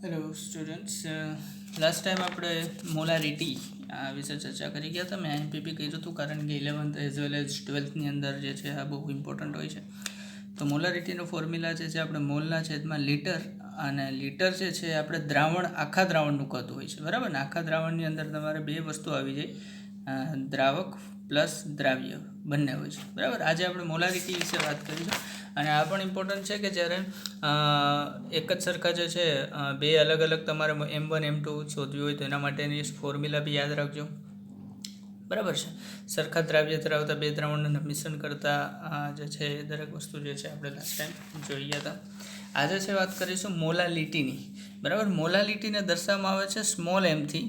Hello students, last time આપણે molarity વિશે ચર્ચા કરી ગયા હતા. મેં એમપીપી કર્યું હતું કારણ કે 11th એઝ વેલ એઝ 12thની અંદર જે છે આ બહુ ઇમ્પોર્ટન્ટ હોય છે. તો મોલારિટીનો ફોર્મ્યુલા જે છે આપણે મોલના છેદમાં લીટર, અને લીટર જે છે આપણે દ્રાવણ, આખા દ્રાવણનું કદ હોય છે, બરાબર ને. આખા દ્રાવણની અંદર તમારે બે વસ્તુ આવી જાય, દ્રાવક પ્લસ દ્રાવ્ય બંને હોય છે, બરાબર. આજે આપણે મોલારિટી વિશે વાત કરીશું. અને આ પણ ઇમ્પોર્ટન્ટ છે કે જ્યારે એક જ સરખા જે છે બે અલગ અલગ તમારે M1 M2 શોધવી હોય તો એના માટેની ફોર્મ્યુલા બી યાદ રાખજો, બરાબર છે. સરખા દ્રાવ્ય ધરાવતા બે દ્રાવણોને મિશ્રણ કરતા જે છે એ દરેક વસ્તુ જે છે આપણે લાસ્ટ ટાઈમ જોઈ ગયા હતા. આજે છે વાત કરીશું મોલાલિટીની, બરાબર. મોલાલિટીને દર્શાવવામાં આવે છે સ્મોલ એમથી,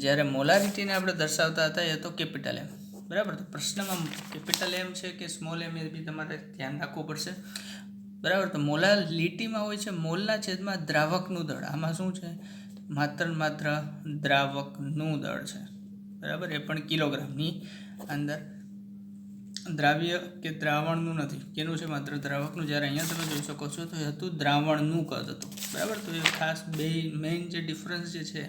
જ્યારે મોલારિટીને આપણે દર્શાવતા હતા એ તો કેપિટલ એમ, બરાબર. તો પ્રશ્નમાં કેપિટલ એમ છે કે સ્મોલ એમ એ બી તમારે ધ્યાન રાખવું પડશે, બરાબર. તો મોલાલિટીમાં હોય છે મોલના છેદમાં દ્રાવકનું દળ. આમાં શું છે? માત્ર દ્રાવકનું દળ છે, બરાબર. એ પણ કિલોગ્રામની અંદર, દ્રાવ્ય કે દ્રાવણનું નથી. કેનું છે? માત્ર દ્રાવકનું. જ્યારે અહીંયા તમે જોઈ શકો છો તો એ હતું દ્રાવણનું કદ હતું, બરાબર. તો એ ખાસ બે મેઇન જે ડિફરન્સ જે છે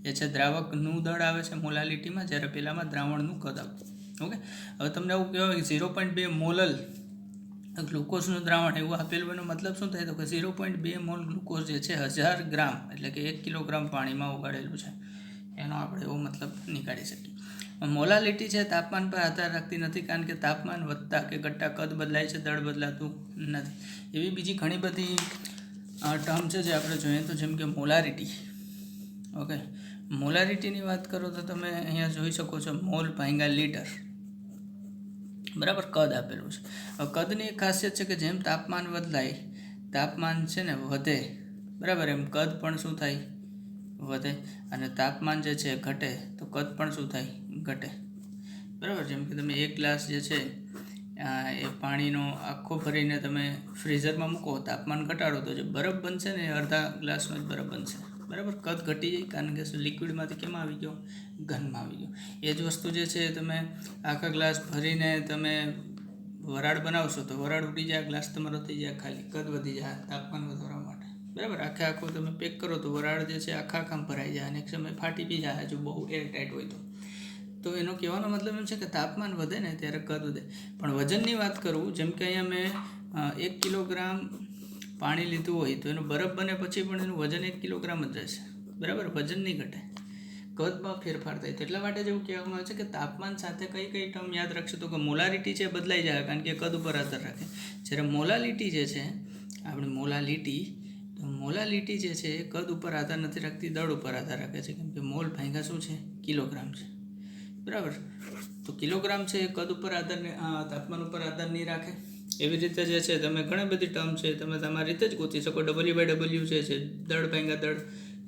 એ છે દ્રાવકનું દળ આવે છે મોલાલિટીમાં, જ્યારે પેલામાં દ્રાવણનું કદ આવતું. ઓકે, હવે તમને એવું કહેવાય 0.2 મોલલ ગ્લુકોઝનું દ્રાવણ એવું આપેલું. એનો મતલબ શું થાય? તો કે 0.2 મોલ ગ્લુકોઝ જે છે 1000 ગ્રામ એટલે કે 1 કિલોગ્રામ પાણીમાં ઓગાળેલું છે, એનો આપણે એવો મતલબ નીકાળી શકીએ. મોલાલિટી છે તાપમાન પર આધાર રાખતી નથી, કારણ કે તાપમાન વધતા કે ઘટતા કદ બદલાય છે, દળ બદલાતું નથી. એવી બીજી ઘણી બધી ટર્મ છે જે આપણે જોઈએ તો, જેમ કે મોલારિટી. ઓકે, મોલારિટીની વાત કરો તો તમે અહીંયા જોઈ શકો છો મોલ ભાંગ્યા લીટર, બરાબર. કદ આપેલું છે. હવે કદની એક ખાસિયત છે કે જેમ તાપમાન બદલાય, તાપમાન છે ને વધે, બરાબર, એમ કદ પણ શું થાય? વધે. અને તાપમાન જે છે ઘટે તો કદ પણ શું થાય? ઘટે, બરાબર. જેમ કે તમે એક ગ્લાસ જે છે એ પાણીનો આખો ભરીને તમે ફ્રીઝરમાં મૂકો, તાપમાન ઘટાડો તો જે બરફ બનશે ને એ અડધા ગ્લાસનો જ બરફ બનશે, બરાબર. કદ ઘટી જાય કારણ કે લિક્વિડમાંથી કેમાં આવી ગયો? ઘનમાં આવી ગયો. એ જ વસ્તુ જે છે તમે આખા ગ્લાસ ભરીને તમે વરાળ બનાવશો તો વરાળ ઉડી જાય, ગ્લાસ તમારો થઈ જાય ખાલી, કદ વધી જાય તાપમાન વધારવા માટે, બરાબર. આખો તમે પેક કરો તો વરાળ જે છે આખા ભરાઈ જાય અને એક સમય ફાટી બી જાય જો બહુ એર ટાઈટ હોય તો એનો કહેવાનો મતલબ એમ છે કે તાપમાન વધે ને ત્યારે કદ વધે. પણ વજનની વાત કરું, જેમ કે અહીંયા મેં 1 કિલોગ્રામ પાણી લીધું હોય તો એનો બરફ બને પછી પણ એનું વજન 1 કિલોગ્રામ જ રહેશે, બરાબર. વજન નહીં ઘટે, કદમાં ફેરફાર થાય. તો એટલા માટે જ એવું કહેવામાં આવે છે કે તાપમાન સાથે કઈ ટર્મ યાદ રાખશો તો કે મોલારિટી છે બદલાઈ જાય કારણ કે કદ ઉપર આધાર રાખે. જ્યારે મોલાલિટી જે છે આપણે મોલાલિટી જે છે એ કદ ઉપર આધાર નથી રાખતી, દળ ઉપર આધાર રાખે છે, કેમ કે મોલ ભાંગ્યા શું છે? કિલોગ્રામ છે, બરાબર. તો કિલોગ્રામ છે એ કદ ઉપર આધાર, તાપમાન ઉપર આધાર નહીં રાખે. એવી રીતે જે છે તમે ઘણી બધી ટર્મ છે તમે તમારી રીતે જ ગોતી શકો. W/W છે દળ ભાંગ્યા દળ,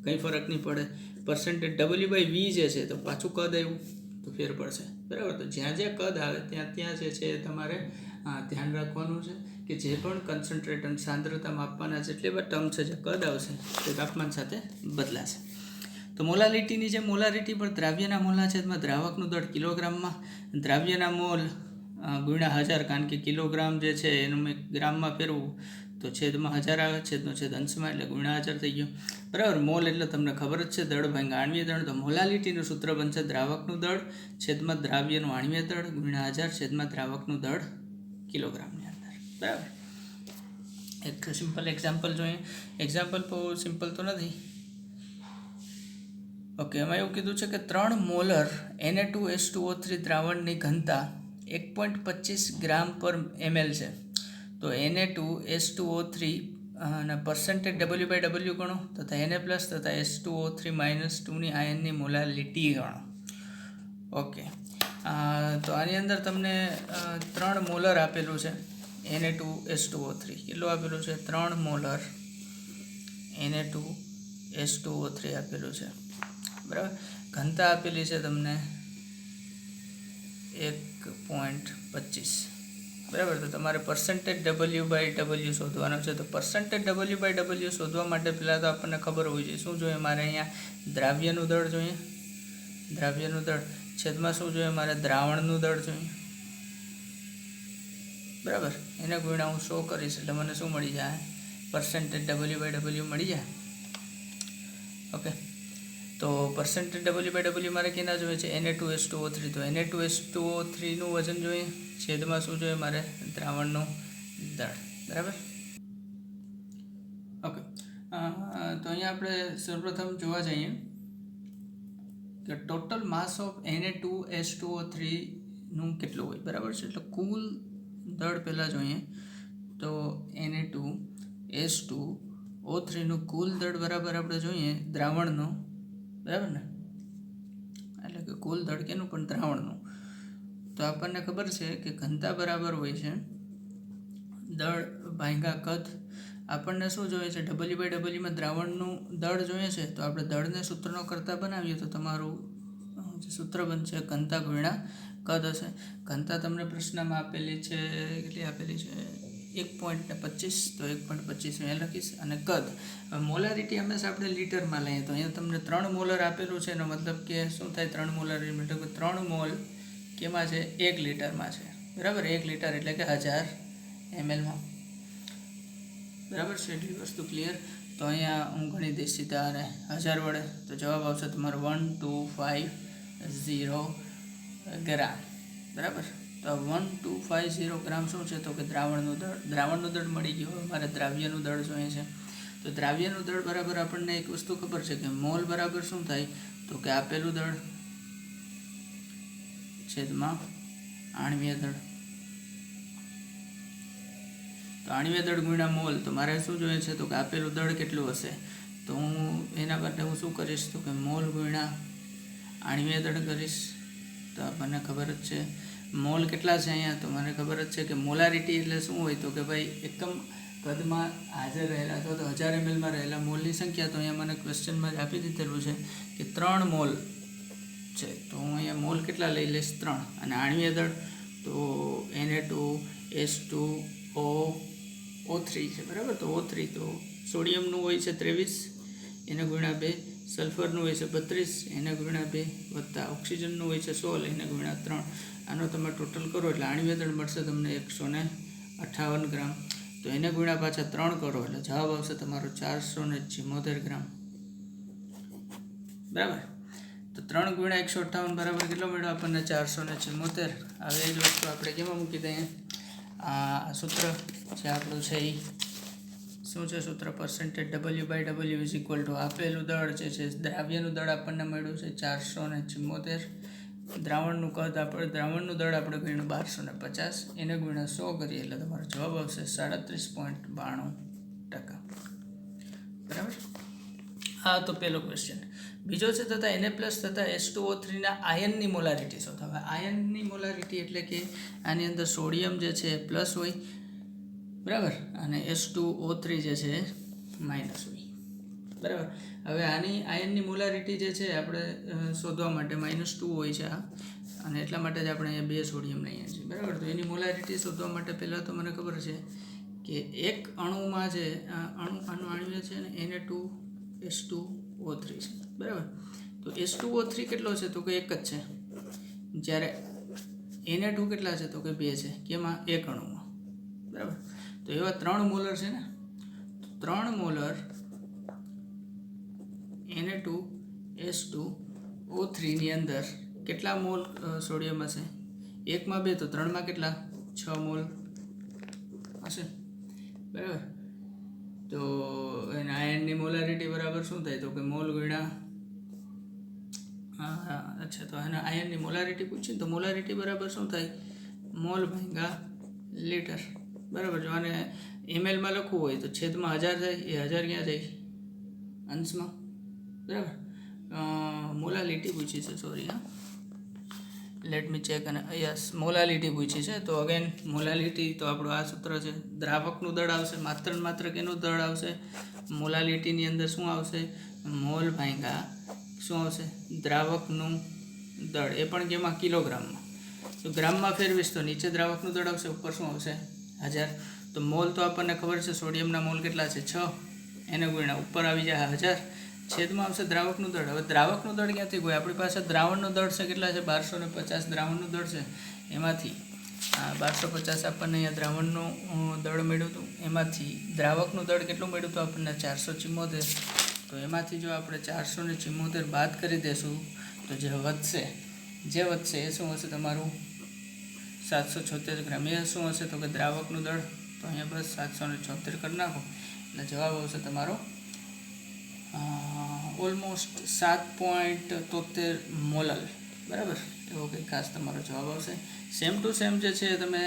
કંઈ ફરક નહીં પડે. પર્સન્ટેજ W/V જે છે તો પાછું કદ આવ્યું તો ફેર પડશે, બરાબર. તો જ્યાં કદ આવે ત્યાં જે છે તમારે ધ્યાન રાખવાનું છે કે જે પણ કન્સન્ટ્રેટ અને સાંદ્રતા માપવાના જેટલી પણ ટર્મ છે જે કદ આવશે તે તાપમાન સાથે બદલાશે. તો મોલાલિટીની જે મોલારિટી પર દ્રાવ્યના મોલના છેદમાં દ્રાવકનું દળ કિલોગ્રામમાં, દ્રાવ્યના મોલ ગુણ્યા 1000, કારણ કે કિલોગ્રામ જે છે એનું મેં ગ્રામમાં ફેરવું તો છેદમાં 1000 આવે, છેદનો છેદ અંશમાં એટલે ગુણ્યા 1000 થઈ ગયો, બરાબર. મોલ એટલે તમને ખબર જ છે દળ ભાંગ્યા આણ્વીય દળ. તો મોલાલિટીનું સૂત્ર બનશે દ્રાવકનું દળ છેદમાં દ્રાવ્યનું આણ્વીય દળ ગુણ્યા 1000 છેદમાં દ્રાવકનું દળ કિલોગ્રામની અંદર, બરાબર. એક સિમ્પલ એક્ઝામ્પલ જોઈએ. એક્ઝામ્પલ બહુ સિમ્પલ તો નથી. ઓકે, એમાં એવું કીધું છે કે 3 મોલર Na2H2O3 દ્રાવણની ઘનતા 1.25 ગ્રામ પર ml છે. તો Na2H2O3 અને પર્સન્ટેજ W/W ગણો તથા Na+ તથા H2O3 - 2ની આયનની મોલાલિટી ગણો. ઓકે, તો આની અંદર તમને 3 મોલર આપેલું છે Na2H2O3. કેટલું આપેલું છે? 3 મોલર Na2H2O3 આપેલું છે, બરાબર. ઘનતા આપેલી છે તમને 1.25, બરાબર. તો તમારે પર્સન્ટેજ W/W શોધવાનો છે. તો પર્સન્ટેજ W/W શોધવા માટે પહેલાં તો આપણને ખબર હોવી જોઈએ શું જોઈએ? મારે અહીંયા દ્રાવ્યનું દળ જોઈએ, દ્રાવ્યનું દળ છેદમાં શું જોઈએ? મારે દ્રાવણનું દળ જોઈએ, બરાબર. એને ગુણ્યા હું 100 કરીશ એટલે મને શું મળી જાય? પર્સન્ટેજ W/W મળી જાય. ઓકે, તો પર્સન્ટેજ W/W મારે કેના જોઈએ છે? Na2H2O3. તો Na2H2O3નું વજન જોઈએ, છેદમાં શું જોઈએ મારે? દ્રાવણનું દળ. બરાબર. ઓકે, તો અહીંયા આપણે સૌપ્રથમ જોવા જઈએ કે ટોટલ માસ ઓફ Na2H2O3નું કેટલું હોય. બરાબર છે, એટલે કુલ દળ પહેલાં જોઈએ તો Na2H2O3નું કુલ દળ બરાબર આપણે જોઈએ દ્રાવણનું. બરાબર ને, એટલે કે કુલ દળ કેનું? પણ દ્રાવણનું. તો આપણને ખબર છે કે ઘનતા બરાબર હોય છે દળ ભાગ્યા કદ. આપણને શું જોઈએ છે? W/Wમાં દ્રાવણનું દળ જોઈએ છે, તો આપણે દળને સૂત્રનો કરતા બનાવીએ તો તમારું જે સૂત્ર બનશે ઘનતા ગુણ્યા કદ હશે. ઘનતા તમને પ્રશ્નમાં આપેલી છે, કેટલી આપેલી છે? 1.25. તો 1.25 અહીંયા લખીશ. અને કદ, મોલારિટી હંમેશા આપણે લીટરમાં લઈએ. તો અહીંયા તમને 3 મોલર આપેલું છે, એનો મતલબ કે શું થાય? 3 મોલર મતલબ 3 મોલ કેમાં છે? 1 લીટરમાં છે. બરાબર, 1 લીટર એટલે કે 1000 mlમાં. બરાબર છે, એટલી વસ્તુ ક્લિયર. તો અહીંયા હું ગણી દઈશ સીધા અને 1000 વડે, તો જવાબ આવશે તમારો 1250 ગ્રામ. બરાબર, તો 1250 ગ્રામ શું છે? તો કે દ્રાવણનું દળ. દ્રાવણનું દળ મળી ગયું. મારે દ્રાવ્યનું દળ જોઈએ છે. તો દ્રાવ્યનું દળ બરાબર આપણને એક વસ્તુ ખબર છે કે મોલ બરાબર શું થાય? તો કે આપેલું દળ છેદમાં આણ્વીય દળ. તો આણ્વીય દળ ગુણ્યા મોલ. તો મારે શું જોઈએ છે? તો કે આપેલું દળ કેટલું હશે? તો હું એના માટે હું શું કરીશ? તો કે મોલ ગુણ્યા આણ્વીય દળ કરીશ. તો આપણને ખબર જ છે મોલ કેટલા છે અહીંયા. તો મને ખબર જ છે કે મોલારિટી એટલે શું હોય? તો કે ભાઈ એકમ કદમાં હાજર રહેલા અથવા તો 1000 mlમાં રહેલા મોલની સંખ્યા. તો અહીંયા મને ક્વેશ્ચનમાં જ આપી દીધેલું છે કે 3 મોલ છે. તો હું અહીંયા મોલ કેટલા લઈ લઈશ? 3. અને આણ્વીય દળ તો Na2H2O3 છે. બરાબર, તો O3 તો સોડિયમનું હોય છે 23, એને ગુણ્યા 2. સલ્ફરનું હોય છે 32, એને ગુણ્યા 2, વત્તા ઓક્સિજનનું હોય છે 16, એને ગુણ્યા 3. આનો તમે ટોટલ કરો એટલે આણ્વીય દળ મળશે તમને 158 ગ્રામ. તો એને ગુણ્યા પાછા 3 કરો એટલે જવાબ આવશે તમારો 474 ગ્રામ. બરાબર, તો 3 ગુણ્યા 158 બરાબર કેટલો મળ્યો આપણને? 474. હવે એ જ વસ્તુ આપણે કેમાં મૂકી દઈએ? આ સૂત્ર છે આપણું છે એ શું છે સૂત્ર? Percentage W/W is equal to આપેલું દળ જે છે દ્રાવ્યનું દળ આપણને મળ્યું છે 474. દ્રાવણનું કદ દ્રાવણનું દળ આપણે ગણ્યું 1250, એને ગુણ્યા 100 કરીએ એટલે તમારો જવાબ આવશે 37.92%. બરાબર, હા. તો પહેલો ક્વેશ્ચન. બીજો છે તથા Na+ તથા H2O3ના આયનની મોલારિટી શોધો. હવે આયનની મોલારિટી એટલે કે આની અંદર સોડિયમ જે છે પ્લસ હોય. બરાબર, અને H2O3 જે છે માઇનસ હોય. બરાબર, હવે આની આયનની મોલારિટી જે છે આપણે શોધવા માટે -2 હોય છે આ, અને એટલા માટે જ આપણે અહીંયા 2 સોડિયમ લઈએ છીએ. બરાબર, તો એની મોલારિટી શોધવા માટે પહેલાં તો મને ખબર છે કે એક અણુમાં છે આનું આણ્વીય છે ને Na2H2O3 છે. બરાબર, તો H2O3 કેટલો છે? તો કે એક જ છે. જ્યારે Na2 કેટલા છે? તો કે 2 છે. કેમાં? એક અણુમાં. બરાબર, તો એવા 3 મોલર છે ને, 3 મોલર Na2H2O3 ની અંદર કેટલા મોલ સોડિયમ હશે? 1 માં 2, તો 3 માં કેટલા? 6 મોલ હશે. બરાબર, તો એના આયનની મોલારિટી બરાબર શું થાય? તો કે મોલ ગુણ્યા અચ્છા, તો એના આયનની મોલારિટી પૂછી તો મોલારિટી બરાબર શું થાય? મોલ ભાગ્યા લીટર. બરાબર, જો આને mlમાં લખવું હોય તો છેદમાં 1000 થાય. એ 1000 ક્યાં જાય? અંશમાં. બરાબર, મોલાલિટી પૂછી છે, સોરી હા, લેટ મી ચેક. અને યસ, મોલાલિટી પૂછી છે. તો અગેન મોલાલિટી તો આપણું આ સૂત્ર છે. દ્રાવકનું દળ આવશે માત્ર કેનું દળ આવશે? મોલાલિટીની અંદર શું આવશે? મોલ ભાગ્યા શું આવશે? દ્રાવકનું દળ. એ પણ કેમાં? કિલોગ્રામમાં. તો ગ્રામમાં ફેરવીશ તો નીચે દ્રાવકનું દળ આવશે, ઉપર શું આવશે? 1000. તો મોલ તો આપણને ખબર છે સોડિયમના મોલ કેટલા છે? 6, એને ગુણ્યા ઉપર આવી જાય 1000, છેદમાં આવશે દ્રાવકનું દળ. હવે દ્રાવકનું દળ ક્યાંથી હોય? આપણી પાસે દ્રાવણનું દળ છે કેટલા છે? 1250 દ્રાવણનું દળ છે. એમાંથી 1250 આપણને અહીંયા દ્રાવણનું દળ મળ્યું હતું. એમાંથી દ્રાવકનું દળ કેટલું મળ્યું હતું આપણને? 474. તો એમાંથી જો આપણે 474 બાદ કરી દઈશું તો જે વધશે એ શું હશે તમારું 776 ગ્રામ. એ શું હશે તો કે દ્રાવકનું દળ. તો અહીંયા બસ 776 કરી નાખો એટલે જવાબ આવશે તમારો ઓલમોસ્ટ 7.73 મોલલ, બરાબર. એવો કંઈ ખાસ તમારો જવાબ આવશે. સેમ ટુ સેમ જે છે તમે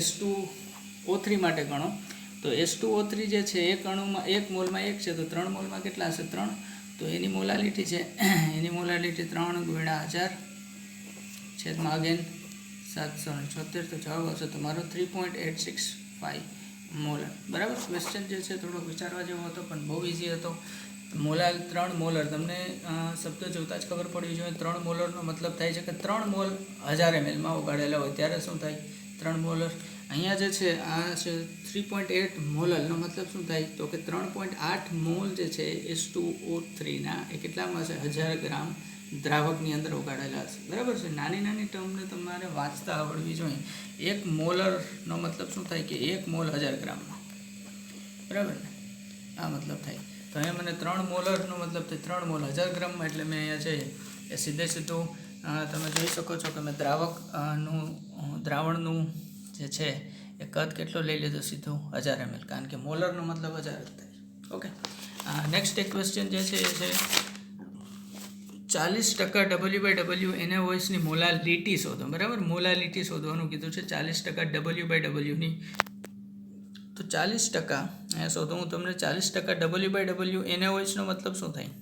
H2O3 માટે ગણો તો H2O3 જે છે એક અણુમાં 1 મોલમાં 1 છે તો 3 મોલમાં કેટલા હશે 3. તો એની મોલાલિટી છે 3 × 1000 છેદમાં અગેન 776. તો જવાબ આવશે તમારો 3.865 મોલર, બરાબર. ક્વેશ્ચન જે છે થોડો વિચારવા જેવો હતો પણ બહુ ઇઝી હતો. મોલાલ 3 મોલર તમને શબ્દ જોતા જ ખબર પડવી જોઈએ. 3 મોલરનો મતલબ થાય છે કે 3 મોલ 1000 mlમાં ઉગાડેલા હોય ત્યારે શું થાય 3 મોલર. અહીંયા જે છે આ છે 3.8 મોલરનો મતલબ શું થાય તો કે 3.8 મોલ જે છે H2O3ના એ કેટલામાં હશે 1000 ગ્રામ દ્રાવકની અંદર ઉગાડેલા હશે, બરાબર છે. નાની નાની ટર્મને તમારે વાંચતા આવડવી જોઈએ. 1 મોલરનો મતલબ શું થાય કે 1 મોલ 1000 ગ્રામમાં, બરાબર ને, આ મતલબ થાય. તો અહીંયા મને 3 મોલરનો મતલબ થાય 3 મોલ 1000 ગ્રામમાં, એટલે મેં અહીંયા છે એ સીધું તમે જોઈ શકો છો કે મેં દ્રાવણનું જે છે એ કદ કેટલો લઈ લીધો સીધું 1000 ml, કારણ કે મોલરનો મતલબ 1000 જ થાય. ઓકે, નેક્સ્ટ એક ક્વેશ્ચન જે છે એ છે 40% W/W NaOHની મોલાલિટી શોધો, બરાબર. મોલાલિટી શોધવાનું કીધું છે 40% W/Wની. તો 40% અહીંયા શોધો. હું તમને 40% W/W NaOHનો મતલબ શું થાય?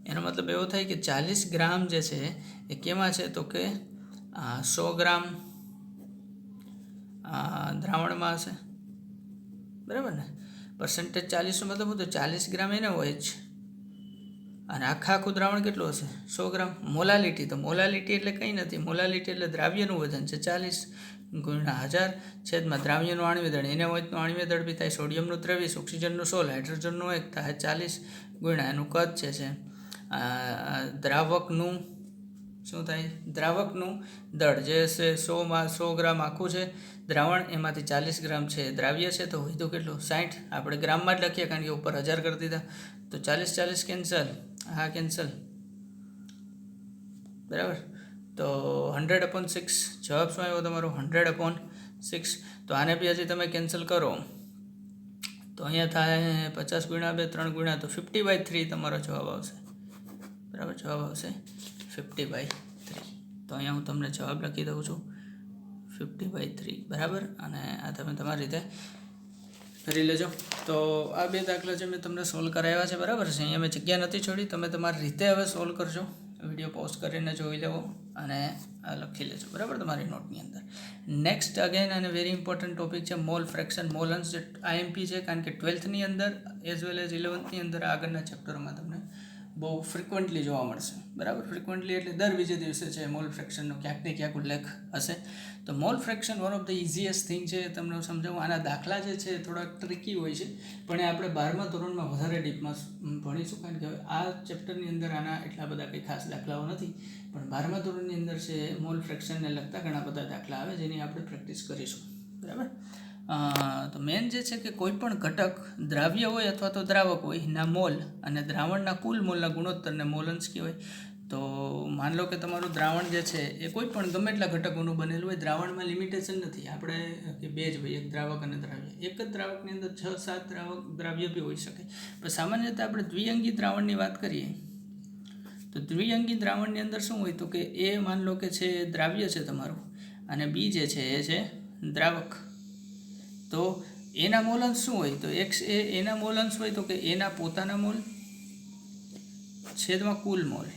એનો મતલબ એવો થાય કે 40 ગ્રામ જે છે એ કેમાં છે તો કે 100 ગ્રામ દ્રાવણમાં હશે, બરાબર ને. પર્સન્ટેજ 40નો મતલબ હું તો 40 ગ્રામ NaOH અને આખું દ્રાવણ કેટલું હશે 100 ગ્રામ. મોલાલિટી, તો મોલાલિટી એટલે કંઈ નથી. મોલાલિટી એટલે દ્રાવ્યનું વજન છે 40 × 1000 છેદમાં દ્રાવ્યનું આણ્વિય દળ. NaOHનું આણ્વિય દળ બી થાય સોડિયમનું 23, ઓક્સિજનનું 16, હાઇડ્રોજનનું 1 થાય 40 × એનું કદ છે દ્રાવકનું શું થાય દ્રાવકનું દળ જે છે 100 ગ્રામ આખું છે દ્રાવણ, એમાંથી 40 ગ્રામ છે દ્રાવ્ય છે. તો વધ્યું કેટલું 60. આપણે ગ્રામમાં જ લખીએ કારણ કે ઉપર 1000 કરી દીધા. તો 40 કેન્સલ, હા કેન્સલ, બરાબર. તો 100/6 જવાબ શું આવ્યો તમારો 100/6. તો આને બી હજી તમે કેન્સલ કરો તો અહીંયા થાય 50 × 2 3 × તો 50/3 તમારો જવાબ આવશે, બરાબર. જવાબ આવશે 50/3. તો અહીંયા હું તમને જવાબ લખી દઉં છું 50/3, બરાબર. અને આ તમે તમારી રીતે કરી લેજો. તો આ 2 દાખલા જે મેં તમને સોલ્વ કરાવ્યા છે, બરાબર છે. અહીંયા મેં જગ્યા નથી છોડી, તમે તમારી રીતે હવે સોલ્વ કરજો. વિડીયો પોઝ કરીને જોઈ લેવો અને આ લખી લેજો, બરાબર, તમારી નોટની અંદર. નેક્સ્ટ અગેન અને વેરી ઇમ્પોર્ટન્ટ ટોપિક છે મોલ ફ્રેક્શન. મોલન્સ જે IMP છે, કારણ કે 12thની અંદર એઝ વેલ એઝ 11thની અંદર આગળના ચેપ્ટરોમાં તમને બહુ ફ્રિકવન્ટલી જોવા મળશે, બરાબર. ફ્રિકવન્ટલી એટલે દર બીજે દિવસે છે મોલ ફ્રેક્શનનો ક્યાંક ને ક્યાંક ઉલ્લેખ હશે. તો mall fraction one of the easiest thing છે, તમને સમજાવું. આના દાખલા જે છે થોડાક ટ્રિકી હોય છે, પણ એ આપણે 12મા ધોરણમાં વધારે ડીપમાં ભણીશું, કારણ કે આ ચેપ્ટરની અંદર આના એટલા બધા કંઈ ખાસ દાખલાઓ નથી. પણ 12મા ધોરણની અંદર છે મોલ ફ્રેક્શનને લગતા ઘણા બધા દાખલા આવે જેની આપણે પ્રેક્ટિસ કરીશું, બરાબર. તો મેન જે છે કે કોઈ પણ ઘટક દ્રાવ્ય હોય અથવા તો દ્રાવક હોય ના મોલ અને દ્રાવણના કુલ મોલના ગુણોત્તરને મોલન્સ કહેવાય. તો માન લો કે તમારું દ્રાવણ જે છે એ કોઈ પણ ગમે એટલા ઘટકોનું બનેલું હોય. દ્રાવણમાં લિમિટેશન નથી, આપણે કે 2 જ હોય, એક દ્રાવક અને દ્રાવ્ય. એક જ દ્રાવકની અંદર 6-7 દ્રાવ્ય બી હોઈ શકે. પણ સામાન્ય રીતે આપણે દ્વિઅંગી દ્રાવણની વાત કરીએ તો દ્વિઅંગી દ્રાવણની અંદર શું હોય તો કે એ માન લો કે છે દ્રાવ્ય છે તમારું અને બી જે છે એ છે દ્રાવક. તો એના મોલન્સ શું હોય તો x એ એના મોલન્સ હોય તો કે એના પોતાના મોલ છેદમાં કુલ મોલ,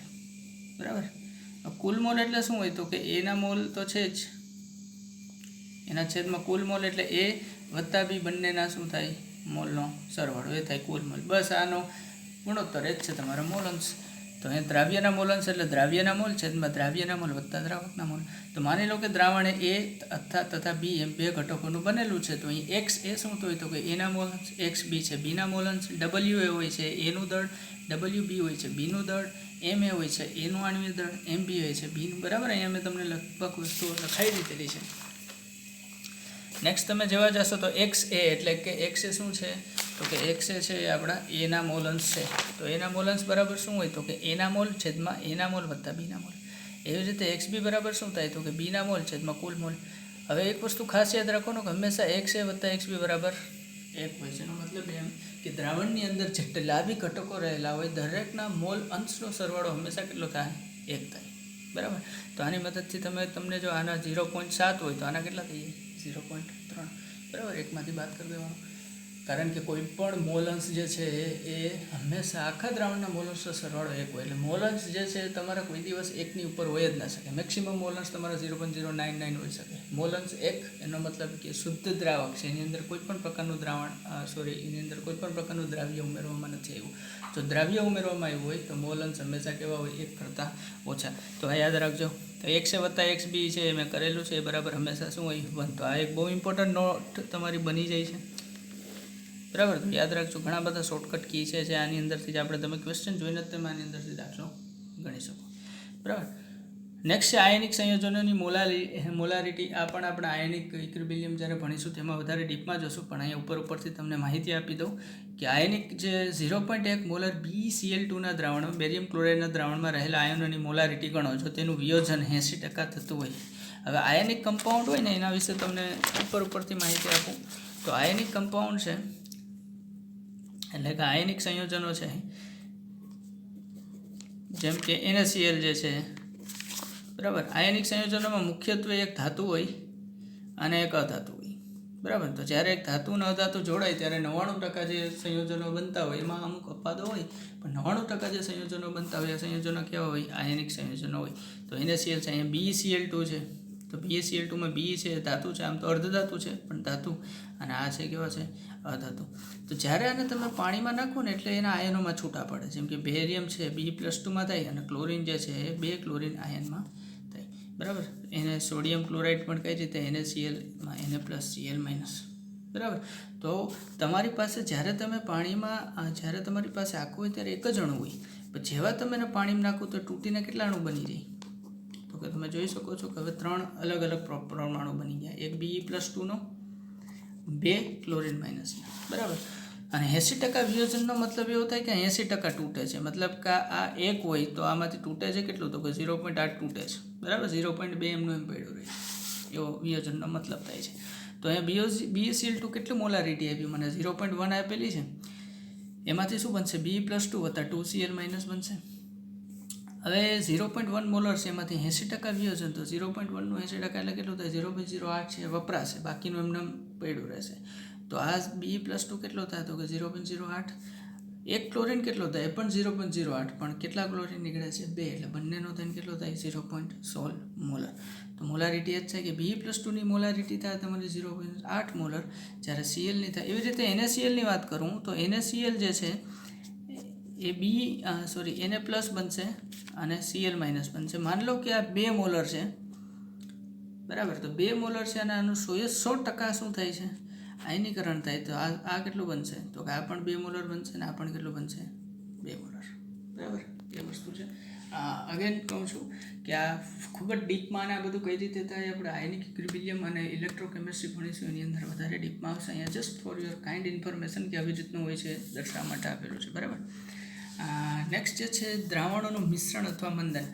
બરાબર. કુલ મોલ એટલે શું હોય તો કે એના મોલ તો છે જ, એના છેદમાં કુલ મોલ એટલે a વત્તા b બંનેના શું થાય મોલનો સરવાળો, એ થાય કુલ મોલ. બસ આનો ગુણોત્તર જ છે તમારા મોલન્સ. તો અહીં દ્રાવ્યના મોલન્સ એટલે દ્રાવ્યના મોલ છેદમાં દ્રાવ્યના મોલ વત્તા દ્રાવકના મોલ. તો માની લો કે દ્રાવણ એ તથા બી એમ 2 ઘટકોનું બનેલું છે. તો અહીં એક્સ એ શું હોય તો કે એના મોલન્સ, એક્સ બી છે બીના મોલન્સ, ડબલ્યુ એ હોય છે એનું દળ, ડબલ્યુ બી હોય છે બીનું દળ, એમ એ હોય છે એનું આણ્વિય દળ, એમ બી હોય છે બીનું, બરાબર. અહીંયા મેં તમને લગભગ વસ્તુઓ લખાઈ દીધેલી છે. નેક્સ્ટ તમે જોવા જશો તો એક્સ એ એટલે કે એક્સ એ શું છે તો કે એક્સ છે એ આપણા એના મોલ અંશ છે. તો એના મોલ અંશ બરાબર શું હોય? તો કે એના મોલ છેદમાં એના મોલ વત્તા બીના મોલ. એવી રીતે એક્સ બી બરાબર શું થાય? તો કે બીના મોલ છેદમાં કુલ મોલ. હવે એક વસ્તુ ખાસ યાદ રાખવાનું કે હંમેશા એક્સ એ વત્તા એક્સ બી બરાબર 1 હોય છે. એનો મતલબ એમ કે દ્રાવણની અંદર જેટલા બી ઘટકો રહેલા હોય દરેકના મોલ અંશનો સરવાળો હંમેશા કેટલો થાય? 1 થાય. બરાબર. તો આની મદદથી તમને જો આના 0.7 હોય તો આના કેટલા થઈ જાય? 0.3. બરાબર. એકમાંથી બાદ કરી દેવાનું. કારણ કે કોઈ પણ મોલ અંશ જે છે એ હંમેશા આખા દ્રાવણના મોલ અંશનો સરવાળો 1 હોય. એટલે મોલ અંશ જે છે તમારા કોઈ દિવસ 1ની ઉપર હોય જ ના શકે. મેક્સિમમ મોલ અંશ તમારા 0.099 હોઈ શકે. મોલ અંશ 1 એનો મતલબ કે શુદ્ધ દ્રાવક છે, એની અંદર કોઈ પણ પ્રકારનું એની અંદર કોઈ પણ પ્રકારનું દ્રાવ્ય ઉમેરવામાં નથી આવ્યું. જો દ્રાવ્ય ઉમેરવામાં આવ્યું હોય તો મોલ અંશ હંમેશા કેવા હોય? 1 કરતાં ઓછા. તો આ યાદ રાખજો. તો એક્સ એ વત્તા એક્સ બી છે મેં કરેલું છે એ બરાબર હંમેશા શું હોય? 1. તો આ એક બહુ ઇમ્પોર્ટન્ટ નોટ તમારી બની જાય છે. બરાબર. તો યાદ રાખજો. ઘણા બધા શોર્ટકટ કી છે આની અંદરથી જ તમે ક્વેશ્ચન જોઈને જ તમે આની અંદરથી દાખલો ગણી શકો. બરાબર. નેક્સ્ટ છે આયનિક સંયોજનોની મોલારિટી. આ પણ આપણે આયનિક ઇક્વિલિબ્રિયમ જ્યારે ભણીશું તેમાં વધારે ડીપમાં જશું, પણ અહીંયા ઉપરથી તમને માહિતી આપી દઉં કે આયનિક જે 0.1 મોલર BeCl2ના દ્રાવણમાં બેરિયમ ક્લોરાઇડના દ્રાવણમાં રહેલા આયનોની મોલારિટી ગણો જો તેનું વિયોજન 80% થતું હોય. હવે આયનિક કમ્પાઉન્ડ હોય ને એના વિશે તમને ઉપરથી માહિતી આપું. તો આયનિક કમ્પાઉન્ડ છે એટલે કે આયનિક સંયોજનો છે જેમ કે NaCl જે છે. બરાબર. આયનિક સંયોજનોમાં મુખ્યત્વે એક ધાતુ હોય અને એક અધાતુ હોય. બરાબર. તો જ્યારે એક ધાતુ અને અધાતુ જોડાય ત્યારે 99% જે સંયોજનો બનતા હોય એમાં અમુક અપવાદો હોય, પણ 99% જે સંયોજનો બનતા હોય એ સંયોજનો કેવા હોય? આયનિક સંયોજનો હોય. તો NaCl છે, અહીંયા BeCl2 છે. તો BeCl2માં B છે ધાતુ છે, આમ તો અર્ધધાતુ છે પણ ધાતુ, અને આ છે કેવા છે? અધાતુ. તો જ્યારે આને તમે પાણીમાં નાખો ને એટલે એના આયનોમાં છૂટા પડે. જેમ કે બેરિયમ છે B+2માં થાય અને ક્લોરિન જે છે એ 2 ક્લોરિન આયનમાં થાય. બરાબર. એને સોડિયમ ક્લોરાઇડ પણ કઈ રીતે? NaClમાં Na+Cl-. બરાબર. તો તમારી પાસે જ્યારે તમારી પાસે આખું હોય ત્યારે એક જ અણુ હોય, પણ જેવા તમે એને પાણીમાં નાખો તો તૂટીને કેટલા અણુ બની જાય? તો કે તમે જોઈ શકો છો કે હવે 3 અલગ અલગ પરમાણુ બની ગયા. એક Be+2નો, 2 ક્લોરિન માઇનસ. બરાબર. અને 80% વિયોજનનો મતલબ એવો થાય કે 80% તૂટે છે. મતલબ કે આ 1 હોય તો આમાંથી તૂટે છે કેટલું? તો કે 0.8 તૂટે છે. બરાબર. 0.2 એમનું એમ પડ્યું રહે. એવો વિયોજનનો મતલબ થાય છે. તો અહીંયા BeCl2 કેટલી મોલારિટી આપી મને? 0.1 આપેલી છે. એમાંથી શું બનશે? B+2 વત્તા 2Cl- બનશે. હવે 0.1 મોલર છે એમાંથી 80% વિયોજન, તો 0.1નું 80% એટલે કેટલું થાય? 0.08 છે વપરાશે, બાકીનું એમને પડ્યું રહેશે. તો આ B+2 કેટલો થાય? તો કે 0.08. એક ક્લોરિન કેટલો થાય? એ પણ 0.08, પણ કેટલા ક્લોરિન નીકળે છે? 2. એટલે બંનેનો થઈને કેટલો થાય? 0.16 મોલર. તો મોલારિટી જ છે કે B+2ની મોલારિટી થાય તમારી 0.8 મોલર, જ્યારે Clની થાય. એવી રીતે NaClની વાત કરું તો NaCl જે છે એ Na+ બનશે અને Cl- બનશે. માન લો કે આ 2 મોલર છે. બરાબર. તો 2 મોલર છે અને આનું 100% શું થાય છે? આયનીકરણ થાય. તો આ કેટલું બનશે? તો કે આ પણ 2 મોલર બનશે અને આ પણ કેટલું બનશે? 2 મોલર. બરાબર. એ વસ્તુ છે. અગેન કહું છું કે આ ખૂબ જ ડીપમાં આ બધું કઈ રીતે થાય આપણે આયનિક ઇક્વિલિબ્રિયમ અને ઇલેક્ટ્રોકેમિસ્ટ્રી ભણીશું એની અંદર વધારે ડીપમાં આવશે. અહીંયા just for your kind information કે આવી રીતનું હોય છે દર્શાવવા માટે આપેલું છે. બરાબર. નેક્સ્ટ જે છે દ્રાવણોનું મિશ્રણ અથવા મંદન.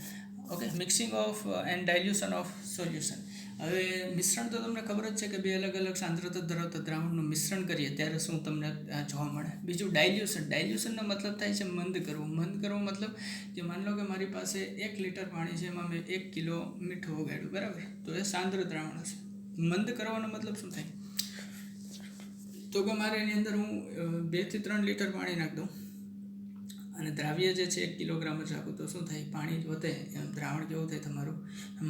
Okay. Mixing of and dilution of solution. હવે મિશ્રણ તો તમને ખબર જ છે કે 2 અલગ અલગ સાંદ્રતા ધરાવતા દ્રાવણનું મિશ્રણ કરીએ ત્યારે શું તમને જોવા મળે. બીજું ડાયલ્યુશનનો મતલબ થાય છે મંદ કરવું. મંદ કરવો મતલબ કે માની લો કે મારી પાસે 1 લિટર પાણી છે, એમાં મેં 1 કિલો મીઠું ઓગાળ્યું. બરાબર. તો એ સાંદ્ર દ્રાવણ હશે. મંદ કરવાનો મતલબ શું થાય? તો કે મારે એની અંદર હું 2 થી 3 લિટર પાણી નાખી દઉં અને દ્રાવ્ય જે છે 1 કિલોગ્રામ જ રાખું તો શું થાય? પાણી વધે એમ દ્રાવણ કેવું થાય? તમારું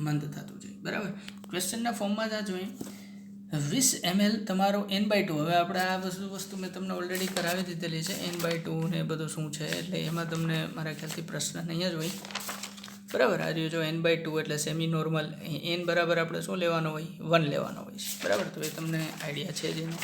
મંદ થતું જાય. બરાબર. ક્વેશ્ચનના ફોર્મમાં જ આ જોઈએ. 20 ml તમારો N/2. હવે આપણે આ વસ્તુ મેં તમને ઓલરેડી કરાવી દીધેલી છે. N/2 ને બધું શું છે એટલે એમાં તમને મારા ખ્યાલથી પ્રશ્ન નહીં જ હોય. બરાબર. આ રહ્યું જો N/2 એટલે સેમી નોર્મલ. N બરાબર આપણે શું લેવાનો હોય? 1 લેવાનો હોય છે. બરાબર. તો એ તમને આઈડિયા છે જ એનો.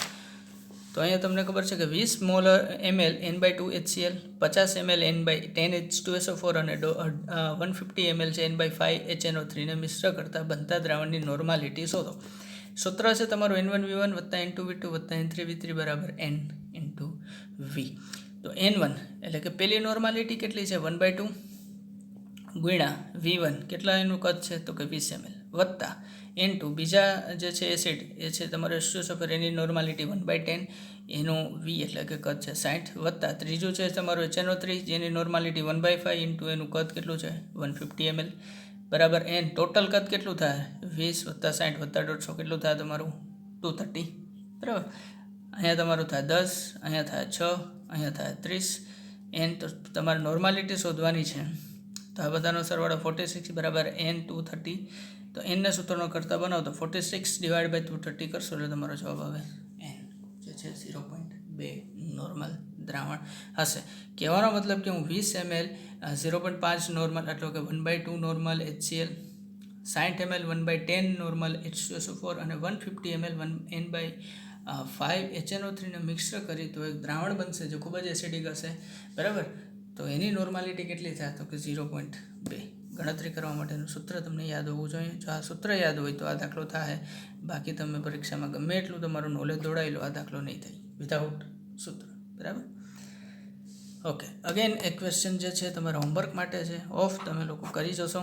તો અહીંયા તમને ખબર છે કે 20 ml N/2 HCl, 50 ml N/10 H2SO4 અને 150 ml છે N/5 HNO3 ને મિશ્ર કરતા બનતા દ્રાવણની નોર્માલિટી શોધો. સૂત્ર છે તમારું N1V1 + N2V2 + N3V3 = N × into વી. તો N1 એટલે કે પહેલી નોર્માલિટી કેટલી છે 1/2 ગુણ્યા V1 કેટલા એનું કદ છે તો કે 20 ml વત્તા N2 બીજા જે છે એસિડ એ છે તમારો H2SO4 એની નોર્માલિટી 1/10 એનું V એટલે કે કદ છે 60 વત્તા ત્રીજું છે તમારું HNO3 જેની નોર્માલિટી 1/5 ઇન્ટુ એનું કદ કેટલું છે 150 ml બરાબર N ટોટલ કદ કેટલું થાય 20 વત્તા 60 વત્તા 150 કેટલું થાય તમારું 230 બરાબર. અહીંયા તમારું થાય 10 અહીંયા થાય 6 અહીંયા થાય 30 N તો તમારે નોર્માલિટી શોધવાની છે તો આ બધાનો સરવાળો 46 બરાબર N 230 તો Nને સૂત્રનો કરતા બનાવો તો 46 ડિવાઇડ બાય 230 કરશો એટલે તમારો જવાબ આવે N જે છે 0.2 નોર્મલ દ્રાવણ હશે. કહેવાનો મતલબ કે હું 20 ml 0.5 નોર્મલ એટલે કે 1/2 normal HCl 60 ml 1/10 normal H2SO4 અને 150 ml 1n/5 HNO3 ને મિક્સર કરી તો એક દ્રાવણ બનશે જે ખૂબ જ એસિડિક હશે બરાબર. તો એની નોર્માલિટી કેટલી થાય તો કે 0.2. ગણતરી કરવા માટેનું સૂત્ર તમને યાદ હોવું જોઈએ. જો આ સૂત્ર યાદ હોય તો આ દાખલો થાય, બાકી તમે પરીક્ષામાં ગમે એટલું તમારું નોલેજ દોડાવી લો આ દાખલો નહીં થાય વિધાઉટ સૂત્ર બરાબર. ઓકે, અગેન એક ક્વેશ્ચન જે છે તમારા હોમવર્ક માટે છે, ઓફ તમે લોકો કરી જશો.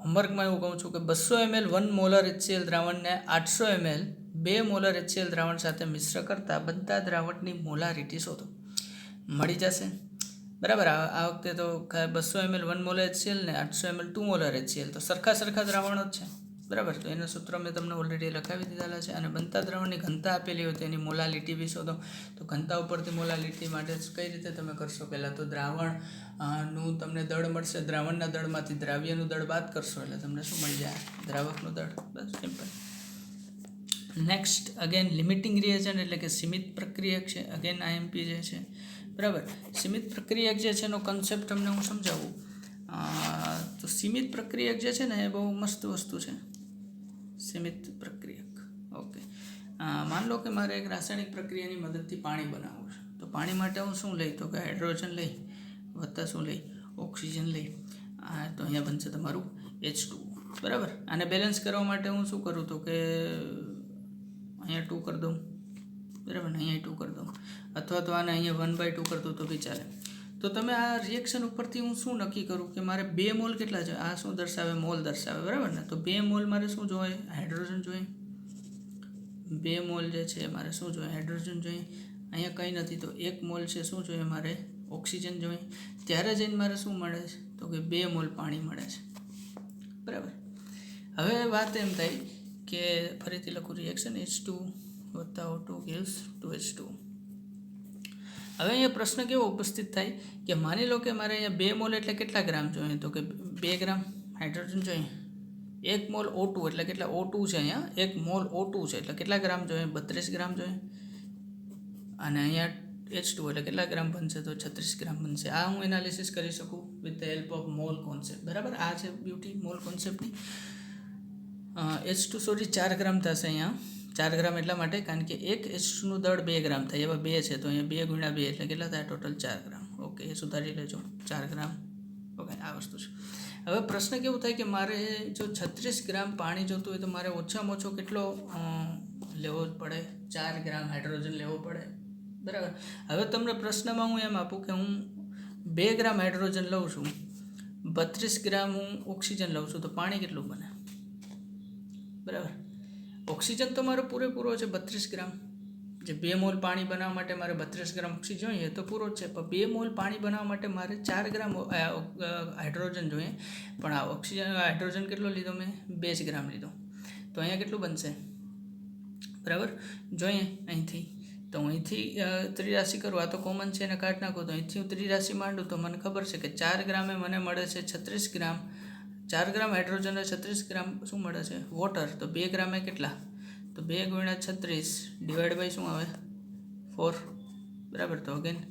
હોમવર્કમાં એવું કહું છું કે 200 ml 1 molar HCl દ્રાવણને 800 ml 2 molar HCl દ્રાવણ સાથે મિશ્ર કરતા બધા દ્રાવણની મોલારિટી શોધો. મળી જશે બરાબર. આ વખતે તો 200 ml 1 મોલર HCl ને 800 ml 2 મોલર HCl તો સરખા દ્રાવણો જ છે બરાબર. તો એના સૂત્ર મેં તમને ઓલરેડી લખાવી દીધેલા છે. અને બનતા દ્રાવણની ઘનતા આપેલી હોય તો એની મોલાલિટી બી શોધો. તો ઘનતા ઉપરથી મોલાલિટી માટે કઈ રીતે તમે કરશો? પહેલાં તો દ્રાવણ નું તમને દળ મળશે, દ્રાવણના દળમાંથી દ્રાવ્યનું દળ બાદ કરશો એટલે તમને શું મળી જાય? દ્રાવકનું દળ. બસ simple. Next again limiting reagent એટલે કે સીમિત પ્રક્રિયક છે. અગેન IMP જે છે બરાબર. સીમિત પ્રક્રિયક જે છે એનો કન્સેપ્ટ તમને હું સમજાવું. તો સીમિત પ્રક્રિયક જે છે ને એ બહુ મસ્ત વસ્તુ છે. સીમિત પ્રક્રિયક ઓકે. માન લો કે મારે એક રાસાયણિક પ્રક્રિયાની મદદથી પાણી બનાવવું છે. તો પાણી માટે હું શું લઈ તો કે હાઇડ્રોજન લઈ વત્તા શું લઈ ઓક્સિજન લઈ. તો અહીંયા બનશે તમારું H2 બરાબર. આને બેલેન્સ કરવા માટે હું શું કરું તો કે અહીંયા 2 કરી દઉં બરાબર ને, અહીંયા 2 કરી દઉં, અથવા તો આને અહીંયા 1/2 કરી દઉં તો બી ચાલે. તો તમે આ રિએક્શન ઉપરથી હું શું નક્કી કરું કે મારે 2 મોલ કેટલા છે? આ શું દર્શાવે? મોલ દર્શાવે બરાબર ને. તો 2 મોલ મારે શું જોઈએ? હાઇડ્રોજન જોઈએ. 2 મોલ જે છે મારે શું જોઈએ? હાઇડ્રોજન જોઈએ. અહીંયા કંઈ નથી તો 1 મોલ છે શું જોઈએ મારે? ઓક્સિજન જોઈએ. ત્યારે જઈને મારે શું મળે છે તો કે 2 મોલ પાણી મળે છે બરાબર. હવે વાત એમ થાય કે ફરીથી લખું રિએક્શન H2 વત્તા O2 gives 2H2. હવે અહીંયા પ્રશ્ન કેવો ઉપસ્થિત થાય કે માની લો કે મારે અહીંયા 2 મોલ એટલે કેટલા ગ્રામ જોઈએ તો કે 2 ગ્રામ હાઇડ્રોજન જોઈએ. 1 મોલ O2 એટલે કેટલા? O2 છે અહીંયા 1 મોલ O2 છે એટલે કેટલા ગ્રામ જોઈએ? 32 ગ્રામ જોઈએ. અને અહીંયા H2 એટલે કેટલા ગ્રામ બનશે તો 36 ગ્રામ બનશે. આ હું એનાલિસિસ કરી શકું with the help of mall concept બરાબર. આ છે બ્યુટી મોલ કોન્સેપ્ટની. H2 4 ગ્રામ થશે અહીંયા. 4 ગ્રામ એટલા માટે કારણ કે એક H2નું દળ 2 ગ્રામ થાય. એવા 2 છે તો અહીંયા 2 ગુણ્યા 2 એટલે કેટલા થાય? ટોટલ 4 ગ્રામ. ઓકે, એ સુધારી લેજો 4 ગ્રામ. ઓકે, આ વસ્તુ છે. હવે પ્રશ્ન કેવું થાય કે મારે જો 36 ગ્રામ પાણી જોતું હોય તો મારે ઓછામાં ઓછો કેટલો લેવો પડે? 4 ગ્રામ હાઇડ્રોજન લેવો પડે બરાબર. હવે તમને પ્રશ્નમાં હું એમ આપું કે હું 2 ગ્રામ હાઇડ્રોજન લઉં છું, 32 ગ્રામ હું ઓક્સિજન લઉં છું તો પાણી કેટલું બને બરાબર. ઓક્સિજન તો મારો પૂરેપૂરો છે 32 ગ્રામ. જે 2 મોલ પાણી બનાવવા માટે મારે 32 ગ્રામ ઓક્સિજન જોઈએ તો પૂરો જ છે. પણ 2 મોલ પાણી બનાવવા માટે મારે 4 ગ્રામ હાઇડ્રોજન જોઈએ. પણ આ ઓક્સિજન હાઇડ્રોજન કેટલો લીધો મેં? 2 જ ગ્રામ લીધો. તો અહીંયા કેટલું બનશે બરાબર? જોઈએ અહીંથી તો અહીંથી ત્રિરાશિ કરું. આ તો કોમન છે એને કાઢી નાખો. તો અહીંથી હું ત્રિરાશિ માંડું તો મને ખબર છે કે 4 ગ્રામે મને મળે છે 36 ગ્રામ. 4 ગ્રામ હાઇડ્રોજન 36 ગ્રામ શું મળે છે? વોટર. તો 2 ગ્રામે કેટલા? તો 2 ગુણ્યા 36 ડિવાઈડ બાય શું આવે? 4 બરાબર. તો અગેન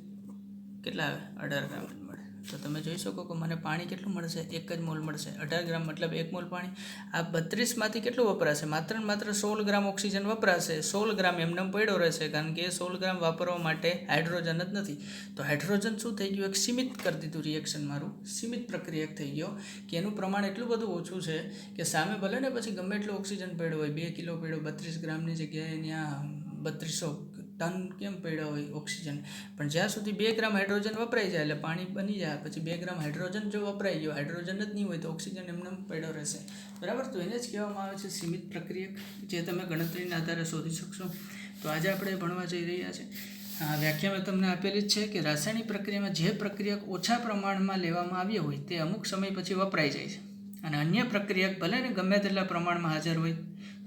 કેટલા આવે? 18 ગ્રામ મળે. તો તમે જોઈ શકો કે મને પાણી કેટલું મળશે? 1 જ મોલ મળશે. 18 ગ્રામ મતલબ 1 મોલ પાણી. આ 32માંથી કેટલું વપરાશે? માત્ર ને માત્ર 16 ગ્રામ ઓક્સિજન વપરાશે. 16 ગ્રામ એમને પડ્યો રહેશે કારણ કે 16 ગ્રામ વાપરવા માટે હાઇડ્રોજન જ નથી. તો હાઇડ્રોજન શું થઈ ગયું? એક સીમિત કરી દીધું રિએક્શન મારું. સીમિત પ્રક્રિયક થઈ ગયો કે એનું પ્રમાણ એટલું બધું ઓછું છે કે સામે ભલે ને પછી ગમે એટલો ઓક્સિજન પડ્યો હોય, 2 કિલો પડ્યો 32 ગ્રામની જગ્યાએ ત્યાં 3200 ટન કેમ પડ્યા હોય ઓક્સિજન, પણ જ્યાં સુધી 2 ગ્રામ હાઇડ્રોજન વપરાઈ જાય એટલે પાણી બની જાય, પછી 2 ગ્રામ હાઇડ્રોજન જો વપરાઈ ગયો, હાઇડ્રોજન જ નહીં હોય તો ઓક્સિજન એમને પડ્યો રહેશે, બરાબર. તો એને જ કહેવામાં આવે છે સીમિત પ્રક્રિયક, જે તમે ગણતરીના આધારે શોધી શકશો. તો આજે આપણે ભણવા જઈ રહ્યા છે. વ્યાખ્યામાં તમને આપેલી જ છે કે રાસાયણિક પ્રક્રિયામાં જે પ્રક્રિયક ઓછા પ્રમાણમાં લેવામાં આવ્યો હોય તે અમુક સમય પછી વપરાઈ જાય છે, અને અન્ય પ્રક્રિયક ભલે ને ગમે તેટલા પ્રમાણમાં હાજર હોય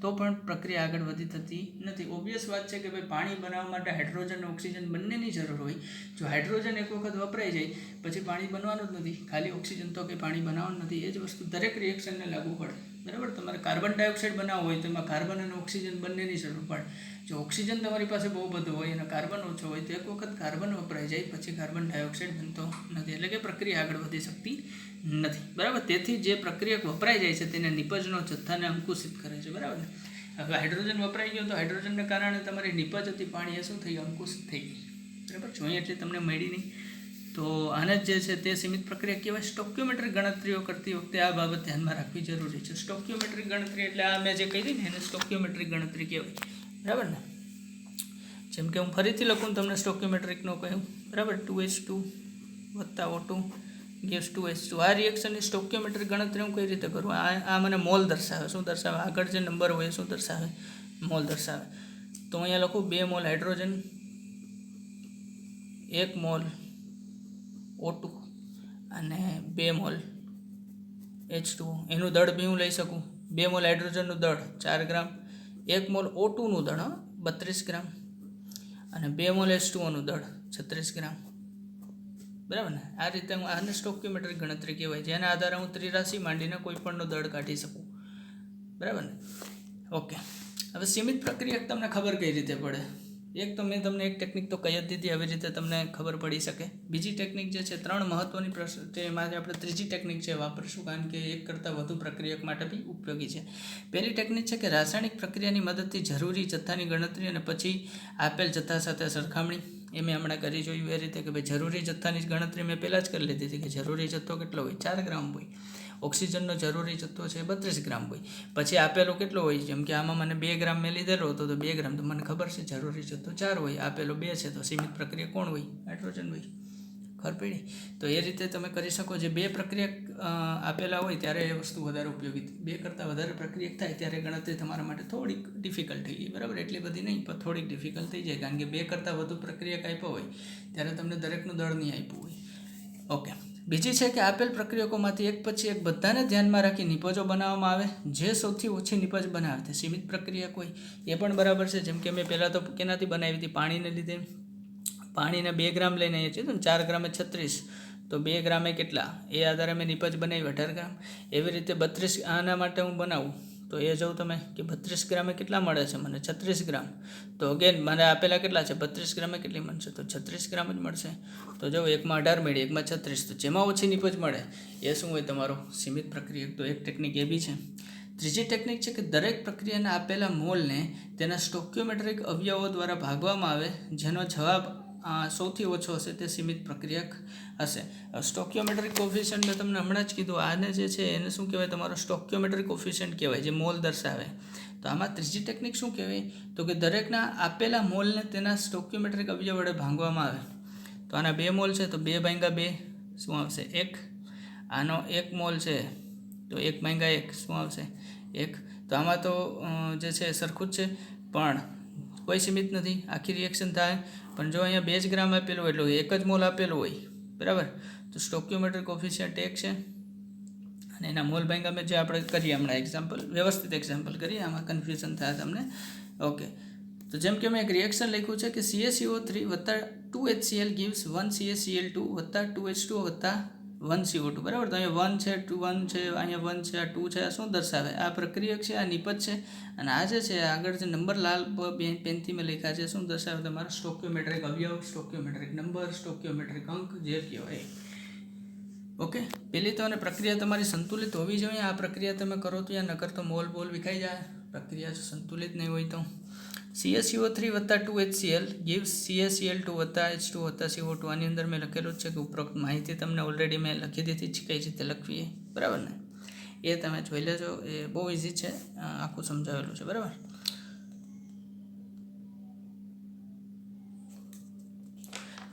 તો પણ પ્રક્રિયા આગળ વધી થતી નથી. ઓબ્વિયસ વાત છે કે ભાઈ પાણી બનાવવા માટે હાઇડ્રોજન અને ઓક્સિજન બંનેની જરૂર હોય. જો હાઇડ્રોજન એક વખત વપરાઈ જાય પછી પાણી બનવાનું જ નથી, ખાલી ઓક્સિજન તો કંઈ પાણી બનાવવાનું નથી. એ જ વસ્તુ દરેક રિએક્શનને લાગુ પડે, બરાબર. તમારે કાર્બન ડાયોક્સાઇડ બનાવવો હોય તો એમાં કાર્બન અને ઓક્સિજન બંનેની જરૂર પડે. જો ઓક્સિજન તમારી પાસે બહુ બધું હોય અને કાર્બન ઓછો હોય તો એક વખત કાર્બન વપરાઈ જાય પછી કાર્બન ડાયોક્સાઇડ બનતો નથી, એટલે કે પ્રક્રિયા આગળ વધી શકતી નથી, બરાબર. તેથી જે પ્રક્રિયક વપરાઈ જાય છે તેને નિપજનો જથ્થાને અંકુશિત કરે છે, બરાબર. હવે હાઇડ્રોજન વપરાઈ ગયો તો હાઇડ્રોજનને કારણે તમારી નિપજ હતી પાણી એ શું થઈ ગયું, અંકુશિત થઈ ગઈ, બરાબર. જોઈએ એટલે તમને મળી નહીં. તો આને જે છે તે સીમિત પ્રક્રિયા કહેવાય. સ્ટોક્યોમેટ્રિક ગણતરીઓ કરતી વખતે આ બાબત ધ્યાનમાં રાખવી જરૂરી છે. સ્ટોક્યોમેટ્રિક ગણતરી એટલે આ મેં જે કહી ને એને સ્ટોક્યોમેટ્રિક ગણતરી કહેવાય, બરાબર ને. જેમ કે હું ફરીથી લખું તમને સ્ટોક્યોમેટ્રિકનો કહ્યું, બરાબર. 2H2 + O2 gives 2H2. આ રિએક્શનની સ્ટોક્યોમેટ્રિક ગણતરી હું કઈ રીતે કરું? આ મને મોલ દર્શાવે. શું દર્શાવે? આગળ જે નંબર હોય શું દર્શાવે? મોલ દર્શાવે. તો અહીંયા લખું 2 મોલ હાઇડ્રોજન, 1 મોલ O2 અને 2 મોલ H2O. એનું દળ બી હું લઈ શકું. 2 મોલ હાઇડ્રોજનનું દળ 4 ગ્રામ, 1 મોલ O2નું દળ 32 ગ્રામ અને 2 મોલ H2Oનું દળ 36 ગ્રામ, બરાબર ને. આ રીતે હું આને સ્ટોક્યોમેટ્રિક ગણતરી કહેવાય, જેના આધારે હું ત્રિરાશિ માંડીને કોઈ પણનો દળ કાઢી શકું, બરાબર ને. ઓકે, હવે સીમિત પ્રક્રિયક તમને ખબર કઈ રીતે પડે? એક તો મેં તમને એક ટેકનિક તો કહી જ દીધી, આવી રીતે તમને ખબર પડી શકે. બીજી ટેકનિક જે છે 3 મહત્વની પ્રશ્ન, તેમાં આપણે ત્રીજી ટેકનિક છે વાપરીશું, કારણ કે એક કરતાં વધુ પ્રક્રિયક માટે બી ઉપયોગી છે. પહેલી ટેકનિક છે કે રાસાયણિક પ્રક્રિયાની મદદથી જરૂરી જથ્થાની ગણતરી અને પછી આપેલ જથ્થા સાથે સરખામણી. એ મેં હમણાં કરી જોયું એ રીતે કે ભાઈ જરૂરી જથ્થાની ગણતરી મેં પહેલાં જ કરી લીધી હતી કે જરૂરી જથ્થો કેટલો હોય, 4 ગ્રામ હોય. ઓક્સિજનનો જરૂરી જથ્થો છે 32 ગ્રામ હોય. પછી આપેલો કેટલો હોય, જેમ કે આમાં મને 2 ગ્રામ મેં લીધેલો હતો તો 2 ગ્રામ તો મને ખબર છે જરૂરી જથ્થો 4 હોય, આપેલો 2 છે તો સીમિત પ્રક્રિયા કોણ હોય? હાઇડ્રોજન હોય. ખબર પડી? તો એ રીતે તમે કરી શકો. જે 2 પ્રક્રિયા આપેલા હોય ત્યારે એ વસ્તુ વધારે ઉપયોગી, 2 કરતાં વધારે પ્રક્રિયક થાય ત્યારે ગણતરી તમારા માટે થોડીક ડિફિકલ્ટ થઈ ગઈ, બરાબર. એટલી બધી નહીં પણ થોડીક ડિફિકલ્ટ થઈ જાય, કારણ કે 2 કરતાં વધુ પ્રક્રિયક આપ્યો હોય ત્યારે તમને દરેકનું દળ નહીં આપ્યું હોય. ઓકે, બીજી છે કે આપેલ પ્રક્રિયકોમાંથી એક પછી એક બધાને ધ્યાનમાં રાખી નિપજો બનાવવામાં આવે. જે સૌથી ઓછી નિપજ બનાવે તે સીમિત પ્રક્રિયક હોય. એ પણ બરાબર છે. જેમ કે મેં પહેલાં તો કેનાથી બનાવી હતી? પાણીને લીધે. પાણીને 2 ગ્રામ લઈને અહીંયા છે તો 4 ગ્રામે 36, તો 2 ગ્રામે કેટલા? એ આધારે મેં નિપજ બનાવી 18 ગ્રામ. એવી રીતે 32 આના માટે હું બનાવું તો એ જોઉં તમે કે 32 ગ્રામે કેટલા મળે છે મને? 36 ગ્રામ. તો અગેન મને આપેલા કેટલા છે? 32 ગ્રામે કેટલી મળશે? તો 36 ગ્રામ જ મળશે. તો જો એકમાં 18 મળી, એકમાં 36, તો જેમાં ઓછી નિપજ મળે એ શું હોય? તમારો સીમિત પ્રક્રિયક. તો એક ટેકનિક એ બી છે. ત્રીજી ટેકનિક છે કે દરેક પ્રક્રિયાના આપેલા મોલને તેના સ્ટોક્યોમેટ્રિક અવયવો દ્વારા ભાગવામાં આવે, જેનો જવાબ સૌથી ઓછો હશે તે સીમિત પ્રક્રિયક હશે. સ્ટોક્યોમેટ્રિક કોફિશિયન્ટ મેં તમને હમણાં જ કીધું, આને જે છે એને શું કહેવાય? તમારો સ્ટોક્યોમેટ્રિક કોફિશિયન્ટ કહેવાય, જે મોલ દર્શાવે. તો આમાં ત્રીજી ટેકનિક શું કહેવાય? તો કે દરેકના આપેલા મોલને તેના સ્ટોક્યોમેટ્રિક અવયવ વડે ભાંગવામાં આવે. તો આના 2 મોલ છે તો 2 ભાગ્યા 2 શું આવશે? 1. આનો 1 મોલ છે તો 1 ભાગ્યા 1 શું આવશે? 1. તો આમાં તો જે છે સરખું જ છે, પણ કોઈ સીમિત નથી, આખી રિએક્શન થાય. પણ જો અહીંયા 2 જ ગ્રામ આપેલું હોય એટલે 1 જ મોલ આપેલું હોય, બરાબર. તો સ્ટોક્યોમેટ્રિક કોફિશિયન્ટ 1 છે અને એના મોલ ભાગ્યા મેં જે આપણે કરીએ હમણાં એક્ઝામ્પલ, વ્યવસ્થિત એક્ઝામ્પલ કરીએ, આમાં કન્ફ્યુઝન થાય તમને. ઓકે, તો જેમ કે મેં એક રિએક્શન લખ્યું છે કે CaCO3 + 2HCl gives 1 CaCl2 + 2H2O + 1 CO2, બરાબર. તો અહીંયા 1 છે, 1 છે, અહીંયા 1 છે, આ 2 છે. આ શું દર્શાવે? આ પ્રક્રિયક છે, આ નિપજ છે. અને આ જે છે આગળ જે નંબર લાલ પેનથી મેં લખ્યા છે શું દર્શાવે? તમારો સ્ટોક્યોમેટ્રિક અવયવ, સ્ટોક્યોમેટ્રિક નંબર, સ્ટોક્યોમેટ્રિક અંક જે કહેવાય. ઓકે, પહેલી તો અને પ્રક્રિયા તમારી સંતુલિત હોવી જોઈએ. આ પ્રક્રિયા તમે કરો તો યા નકર તો મોલ વિખાઈ જાય. પ્રક્રિયા સંતુલિત નહીં હોય તો. CaCO3 + 2HCl gives CaCl2 + H2O + CO2. આની અંદર મેં લખેલું જ છે કે ઉપરોક્ત માહિતી તમને ઓલરેડી મેં લખી દીધી છે કઈ રીતે લખવી, બરાબર ને. એ તમે જોઈ લેજો, એ બહુ ઇઝી છે, આખું સમજાવેલું છે, બરાબર.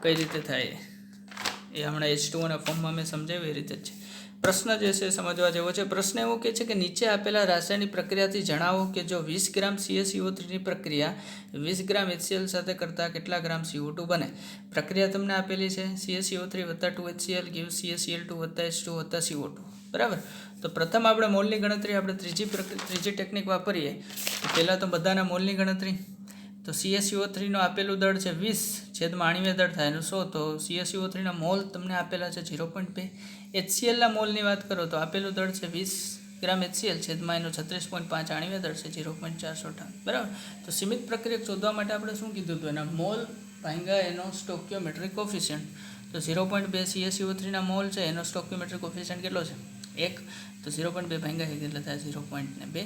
કઈ રીતે થાય એ હમણાં H2O ફોર્મમાં મેં સમજાવ્યું એ રીતે જ છે. પ્રશ્ન જે છે સમજવા જેવો છે. પ્રશ્ન એવો કહે છે કે નીચે આપેલા રાસાયણિક પ્રક્રિયાથી જણાવો કે જો 20 ગ્રામ CaCO3ની પ્રક્રિયા 20 ગ્રામ HCl સાથે કરતાં કેટલા ગ્રામ CO2 બને. પ્રક્રિયા તમને આપેલી છે CaCO3 + 2HCl gives CaCl2 + H2O + CO2. બરાબર. તો પ્રથમ આપણે મોલની ગણતરી આપણે ત્રીજી ટેકનિક વાપરીએ. પહેલાં તો બધાના મોલની ગણતરી. તો CaCO3નું આપેલું દળ છે 20 છેદમાં આણ્વીય દળ થાય એનું 100. તો CaCO3ના મોલ તમને આપેલા છે 0.2. HClના મોલની વાત કરો તો આપેલું દળ છે 20 ગ્રામ HCl છેદમાં એનું 36.5 આણ્વીય દળ છે 0.458. બરાબર. તો સીમિત પ્રક્રિયક શોધવા માટે આપણે શું કીધું હતું? એના મોલ ભાંગ્યા એનો સ્ટોઇકિયોમેટ્રિક કોફિશિયન્ટ. તો 0.2 CaCO3ના મોલ છે, એનો સ્ટોઇકિયોમેટ્રિક કોફિશિયન્ટ કેટલો છે? 1. તો 0.2 ભાંગ્યા કેટલા થાય? 0.2.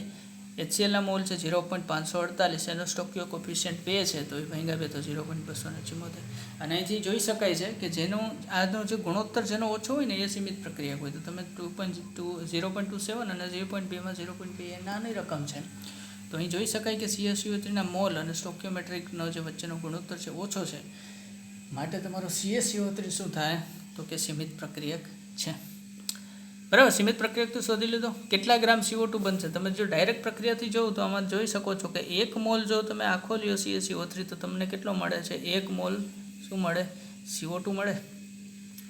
HClના મોલ છે 0.548, એનો સ્ટોઇકિયો કોફિશિયન્ટ 2 છે, તો એ ભાંગ્યા 2 તો 0.274. અને અહીંથી જોઈ શકાય છે કે જેનો આનો જે ગુણોત્તર જેનો ઓછો હોય ને એ સીમિત પ્રક્રિયા હોય. તો તમે 0.27 અને 0.2માં 0.2 એ નાની રકમ છે. તો અહીં જોઈ શકાય કે CaCO3ના મોલ અને સ્ટોઇકિયોમેટ્રિકનો જે વચ્ચેનો ગુણોત્તર છે ઓછો છે, માટે તમારો CaCO3 શું થાય? તો કે સીમિત પ્રક્રિયક છે. બરાબર. સીમિત પ્રક્રિયક તો શોધી લીધો. કેટલા ગ્રામ CO2 બનશે? તમે જો ડાયરેક્ટ પ્રક્રિયાથી જોવો તો આમાં જોઈ શકો છો કે 1 મોલ જો તમે આખો લ્યો CaCO3 તો તમને કેટલો મળે છે? 1 મોલ શું મળે? CO2 મળે.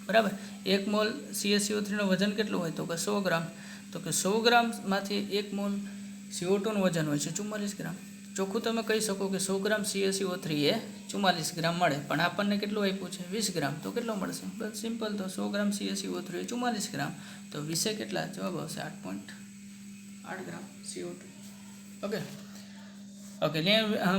બરાબર. 1 મોલ CaCO3નું વજન કેટલું હોય? તો કે 100 ગ્રામ. તો કે 100 ગ્રામમાંથી 1 મોલ CO2નું વજન હોય છે 44 ગ્રામ. ચોખ્ખું તમે કહી શકો કે 100 ગ્રામ CaCO3 એ 44 ગ્રામ મળે. પણ આપણને કેટલું આપ્યું છે? 20 ગ્રામ. તો કેટલો મળશે? બસ સિમ્પલ. તો 100 ગ્રામ CaCO3 એ 44 ગ્રામ. તો 20 કેટલા? જવાબ આવશે 8.8 gram CO2. Okay.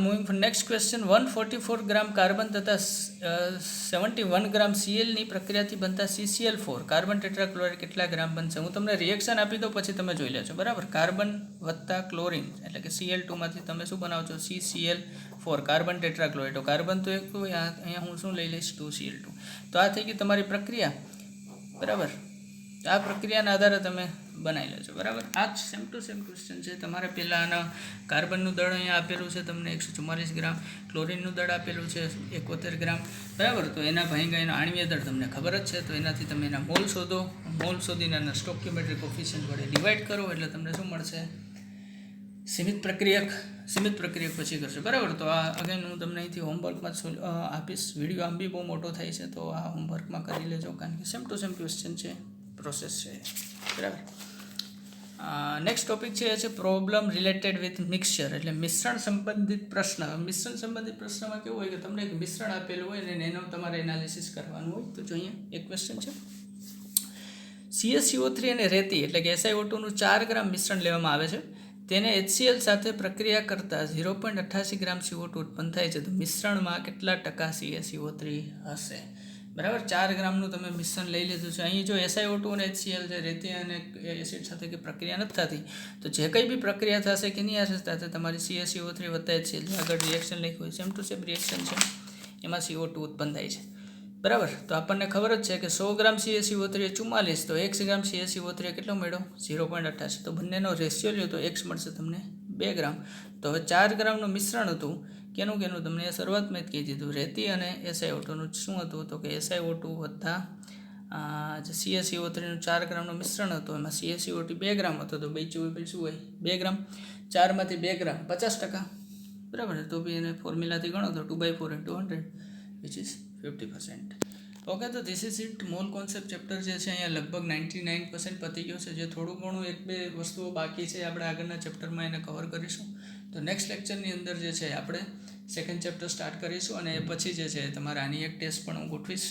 Moving for next question. 144 gram carbon તથા 71 ગ્રામ Clની પ્રક્રિયાથી બનતા CCl4 કાર્બન ટેટ્રાક્લોરાઇડ કેટલા ગ્રામ બનશે? હું તમને રિએક્શન આપી દઉં પછી તમે જોઈ લેજો. બરાબર. કાર્બન વત્તા ક્લોરિન એટલે કે Cl2માંથી તમે શું બનાવજો? CCl4 carbon tetrachloride. તો કાર્બન તો એક હોય, અહીંયા હું શું લઈ લઈશ? 2Cl2. તો આ થઈ ગઈ તમારી પ્રક્રિયા. બરાબર. આ પ્રક્રિયાના આધારે તમે બનાવી લેજો. બરાબર. આ જ સેમ ટુ સેમ ક્વેશ્ચન છે. તમારે પહેલાં આના કાર્બનનું દળ અહીંયા આપેલું છે તમને 144 ગ્રામ, ક્લોરિનનું દળ આપેલું છે 71 ગ્રામ. બરાબર. તો એના ભાંગ્યા એનો આણ્વીય દળ તમને ખબર જ છે. તો એનાથી તમે એના મોલ શોધો. મોલ શોધીને એના સ્ટોઇકિયોમેટ્રિક કોફિશિયન્ટ વડે ડિવાઈડ કરો એટલે તમને શું મળશે? સીમિત પ્રક્રિયક પછી કરશો. બરાબર. તો આ અગેન હું તમને અહીંથી હોમવર્કમાં આપીશ. વિડીયો આમ બી બહુ મોટો થાય છે, તો આ હોમવર્કમાં કરી લેજો, કારણ કે સેમ ટુ સેમ ક્વેશ્ચન છે, પ્રોસેસ છે. બરાબર. નેક્સ્ટ ટોપિક છે પ્રોબ્લેમ રિલેટેડ વિથ મિક્સચર, એટલે મિશ્રણ સંબંધિત પ્રશ્ન. મિશ્રણ સંબંધિત પ્રશ્નમાં કેવું હોય કે તમને એક મિશ્રણ આપેલું હોય ને એનો તમારે એનાલિસિસ કરવાનું હોય. તો જો અહીંયા એક ક્વેશ્ચન છે. CaCO3 અને રેતી એટલે કે SiO2નું 4 ગ્રામ મિશ્રણ લેવામાં આવે છે. તેને HCl સાથે પ્રક્રિયા કરતાં 0.88 ગ્રામ CO2 ઉત્પન્ન થાય છે. તો મિશ્રણમાં કેટલા ટકા CaCO3 હશે? બરાબર. 4 ગ્રામનું તમે મિશ્રણ લઈ લીધું છે. અહીં જો SiO2 અને HCl છે, રેતી અને એસિડ સાથે કંઈ પ્રક્રિયા નથી થતી, તો જે કંઈ બી પ્રક્રિયા થશે કે નહીં હશે સાથે તમારી CaCO3 વત્તા HCl આગળ રિએક્શન લખ્યું હોય, સેમ ટુ સેમ રિએક્શન છે, એમાં CO2 ઉત્પન્ન થાય છે. બરાબર. તો આપણને ખબર જ છે કે 100 ગ્રામ CaCO3 એ 44, તો 1 ગ્રામ CaCO3 કેટલો મળ્યો? 0.88. તો બંનેનો રેશિયો લ્યો તો x મળશે તમને 2 ગ્રામ. તો હવે 4 ગ્રામનું મિશ્રણ હતું. કેનું તમને શરૂઆતમાં જ કહી દીધું. રેતી અને SiO2નું શું હતું? તો કે SiO2 વત્તા જે CaCO3નું 4 ગ્રામનું મિશ્રણ હતું, એમાં CaCO2 2 ગ્રામ હતો. તો બે શું હોય? 2 ગ્રામ. 4માંથી 2 ગ્રામ 50%. બરાબર. તો બી એને ફોર્મ્યુલાથી ગણો તો 2/4 × 100 વિચ ઇઝ 50%. ઓકે. તો this is it. Mall concept chapter જે છે અહીંયા લગભગ 99% પતી ગયો છે. જે થોડું ઘણું 1-2 વસ્તુઓ બાકી છે, આપણે આગળના ચેપ્ટરમાં એને કવર કરીશું. તો નેક્સ્ટ લેક્ચરની અંદર જે છે આપણે સેકન્ડ ચેપ્ટર સ્ટાર્ટ કરીશું, અને એ પછી જે છે તમારે આની એક ટેસ્ટ પણ હું ગોઠવીશ.